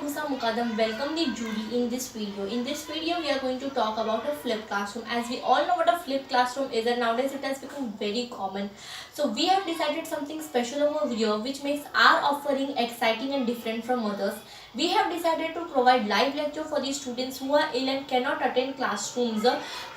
Urusa, Mukaddam welcome the jury in this video. In this video, we are going to talk about a flipped classroom. As we all know what a flipped classroom is, and nowadays it has become very common. So we have decided something special over here which makes our offering exciting and different from others. We have decided to provide live lecture for the students who are ill and cannot attend classrooms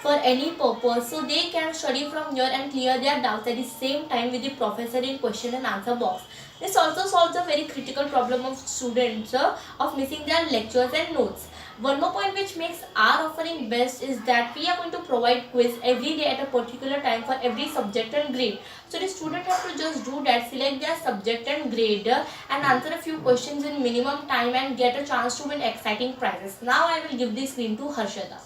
for any purpose. So they can study from here and clear their doubts at the same time with the professor in question and answer box. This also solves a very critical problem of students of missing their lectures and notes. One more point which makes our offering best is that we are going to provide quiz every day at a particular time for every subject and grade. So the student has to just do that, select their subject and grade and answer a few questions in minimum time and get a chance to win exciting prizes. Now I will give the screen to Harshada.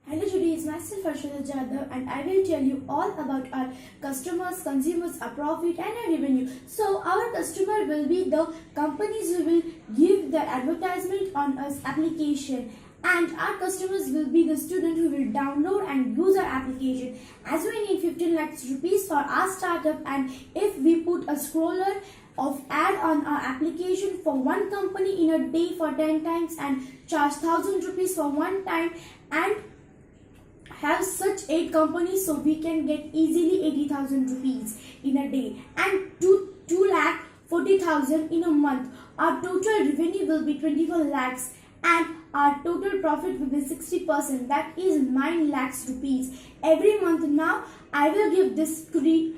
Hello, today is myself Harshada Jadhav, and I will tell you all about our customers, consumers, our profit and our revenue. So our customer will be the companies who will give their advertisement on us application, and our customers will be the student who will download and use our application. As we need 15 lakhs rupees for our startup, and if we put a scroller of ad on our application for one company in a day for 10 times and charge 1000 rupees for one time and have such 8 companies, so we can get easily 80,000 rupees in a day and 2 lakh 40,000 in a month. Our total revenue will be 24 lakhs and our total profit will be 60%, that is 9 lakhs rupees every month. Now I will give this screen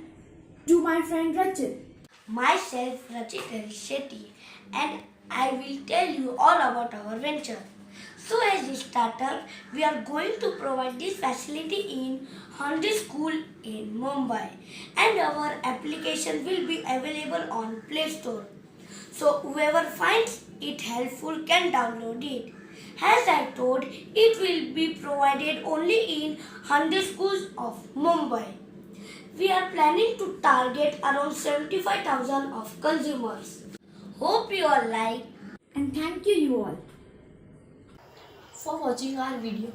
to my friend Rachit. Myself Rachit and Shetty, and I will tell you all about our venture. So as a startup, we are going to provide this facility in 100 school in Mumbai, and our application will be available on Play Store. So whoever finds it helpful can download it. As I told, it will be provided only in 100 schools of Mumbai. We are planning to target around 75,000 of consumers. Hope you all like, And thank you all For watching our video.